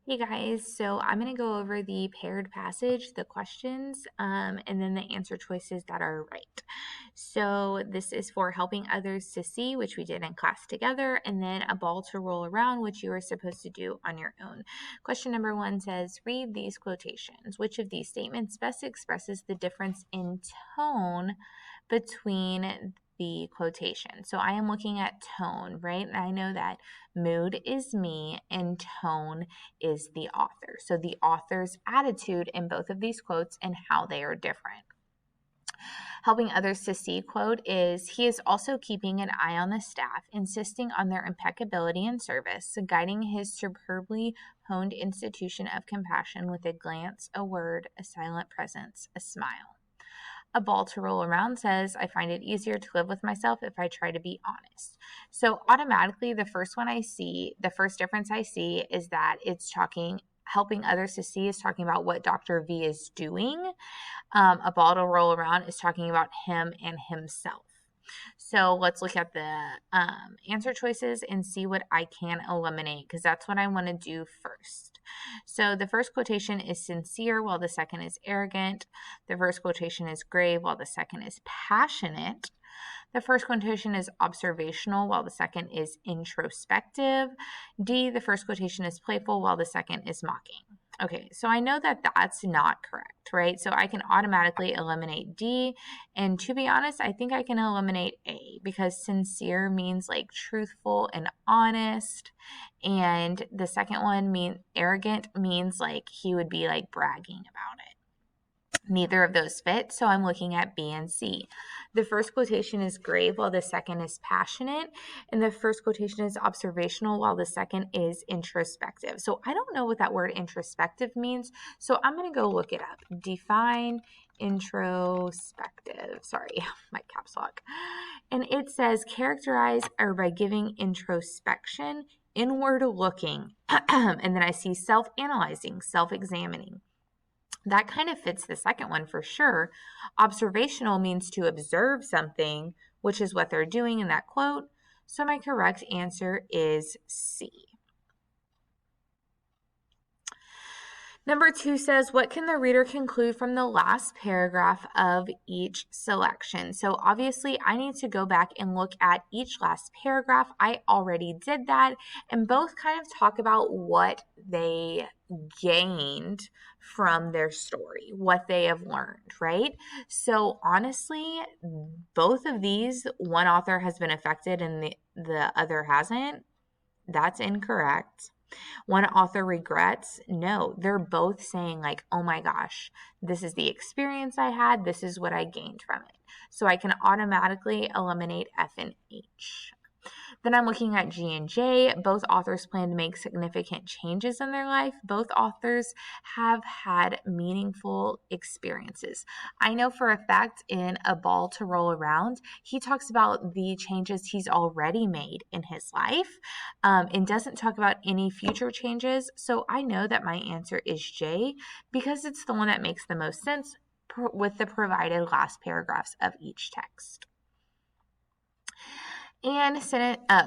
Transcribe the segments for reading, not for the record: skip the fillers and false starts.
Hey guys, so I'm going to go over the paired passage, the questions, and then the answer choices that are right. So this is for helping others to see, which we did in class together, and then a ball to roll around, which you were supposed to do on your own. Question number 1 says, read these quotations. Which of these statements best expresses the difference in tone between the quotation? So I am looking at tone, right? And I know that mood is me and tone is the author. So the author's attitude in both of these quotes and how they are different. Helping others to see quote is, he is also keeping an eye on the staff, insisting on their impeccability and service, guiding his superbly honed institution of compassion with a glance, a word, a silent presence, a smile. A ball to roll around says, I find it easier to live with myself if I try to be honest. So automatically, the first difference I see is that it's helping others to see is talking about what Dr. V is doing. A ball to roll around is talking about him and himself. So let's look at the answer choices and see what I can eliminate, because that's what I want to do first. So the first quotation is sincere, while the second is arrogant. The first quotation is grave, while the second is passionate. The first quotation is observational, while the second is introspective. D, the first quotation is playful, while the second is mocking. Okay, so I know that that's not correct, right? So I can automatically eliminate D. And to be honest, I think I can eliminate A, because sincere means like truthful and honest. And the second one, arrogant, means like he would be like bragging about it. Neither of those fit, so I'm looking at B and C. The first quotation is grave, while the second is passionate, and the first quotation is observational, while the second is introspective. So I don't know what that word introspective means, so I'm going to go look it up. Define introspective. Sorry, my caps lock. And it says characterize or by giving introspection, inward looking, and then I see self-analyzing, self-examining. That kind of fits the second one for sure. Observational means to observe something, which is what they're doing in that quote. So my correct answer is C. Number 2 says, what can the reader conclude from the last paragraph of each selection? So obviously I need to go back and look at each last paragraph. I already did that, and both kind of talk about what they gained from their story, what they have learned, right? So honestly, both of these, one author has been affected and the other hasn't. That's incorrect. One author regrets. No, they're both saying like, oh my gosh, this is the experience I had. This is what I gained from it. So I can automatically eliminate F and H. Then I'm looking at G and J. Both authors plan to make significant changes in their life. Both authors have had meaningful experiences. I know for a fact in A Ball to Roll Around, he talks about the changes he's already made in his life and doesn't talk about any future changes. So I know that my answer is J, because it's the one that makes the most sense with the provided last paragraphs of each text. And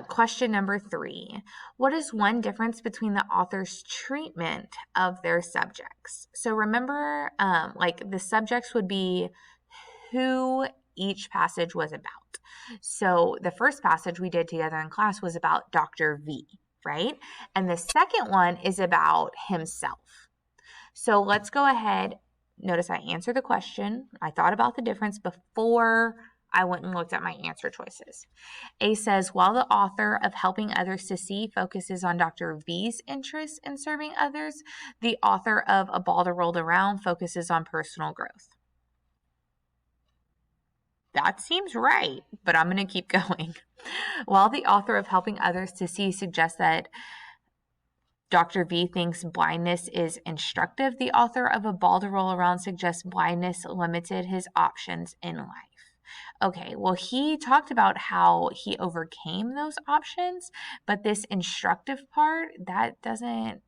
question number 3. What is one difference between the author's treatment of their subjects? So remember, like the subjects would be who each passage was about. So the first passage we did together in class was about Dr. V, right? And the second one is about himself. So let's go ahead. Notice I answered the question. I thought about the difference before I went and looked at my answer choices. A says, while the author of Helping Others to See focuses on Dr. V's interest in serving others, the author of A Ball to Roll Around focuses on personal growth. That seems right, but I'm going to keep going. While the author of Helping Others to See suggests that Dr. V thinks blindness is instructive, the author of A Ball to Roll Around suggests blindness limited his options in life. Okay, well, he talked about how he overcame those options, but this instructive part, that doesn't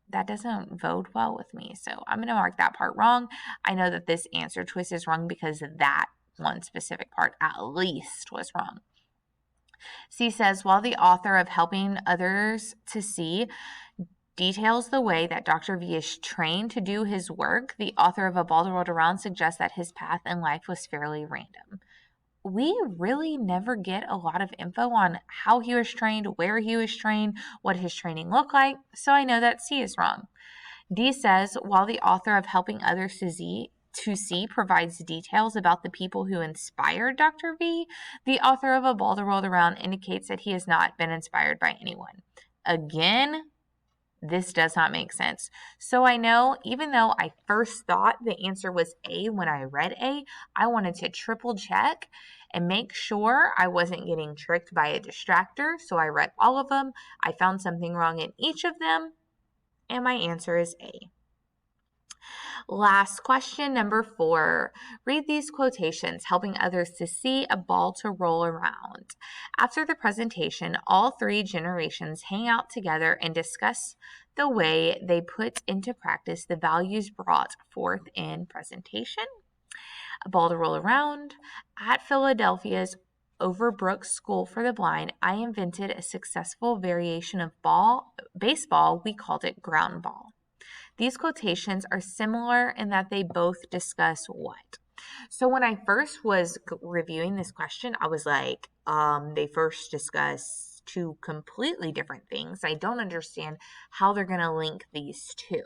bode well with me. So I'm going to mark that part wrong. I know that this answer choice is wrong because that one specific part at least was wrong. C says, while the author of Helping Others to See details the way that Dr. V is trained to do his work. The author of A Ball to Roll Around suggests that his path in life was fairly random. We really never get a lot of info on how he was trained, where he was trained, what his training looked like, so I know that C is wrong. D says, while the author of Helping Others to See provides details about the people who inspired Dr. V, the author of A Ball to Roll Around indicates that he has not been inspired by anyone. Again, this does not make sense. So I know, even though I first thought the answer was A when I read A, I wanted to triple check and make sure I wasn't getting tricked by a distractor. So I read all of them. I found something wrong in each of them, and my answer is A. Last question, number 4. Read these quotations, helping others to see a ball to roll around. After the presentation, all 3 generations hang out together and discuss the way they put into practice the values brought forth in presentation. A ball to roll around. At Philadelphia's Overbrook School for the Blind, I invented a successful variation of baseball. We called it ground ball. These quotations are similar in that they both discuss what? So when I first was reviewing this question, I was like, they first discuss 2 completely different things. I don't understand how they're going to link these 2.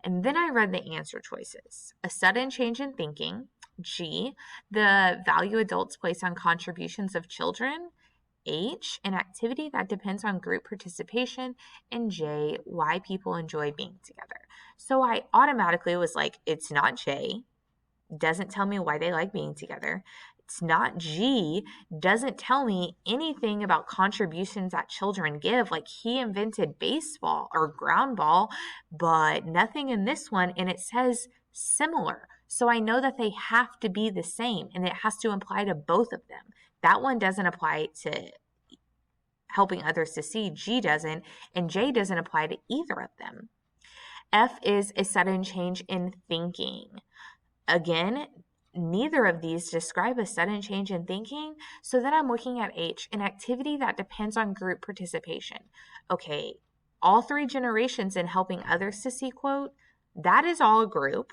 And then I read the answer choices. A sudden change in thinking, G, the value adults place on contributions of children, H, an activity that depends on group participation, and J, why people enjoy being together. So I automatically was like, it's not J, doesn't tell me why they like being together. It's not G, doesn't tell me anything about contributions that children give. Like, he invented baseball or ground ball, but nothing in this one, and it says similar. So I know that they have to be the same, and it has to apply to both of them. That one doesn't apply to Helping Others to See. G doesn't, and J doesn't apply to either of them. F is a sudden change in thinking. Again, neither of these describe a sudden change in thinking, so then I'm looking at H, an activity that depends on group participation. Okay, all 3 generations in Helping Others to See quote, that is all a group.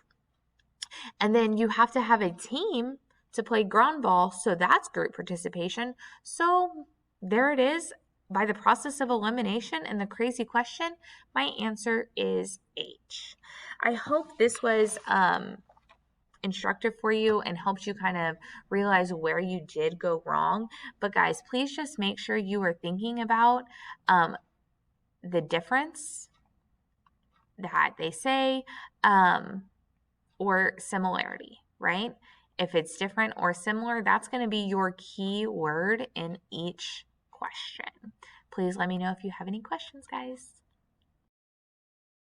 And then you have to have a team to play ground ball, so that's group participation. So there it is. By the process of elimination and the crazy question, my answer is H. I hope this was instructive for you and helped you kind of realize where you did go wrong. But guys, please just make sure you are thinking about the difference that they say or similarity, right? If it's different or similar, that's going to be your key word in each question. Please let me know if you have any questions, guys.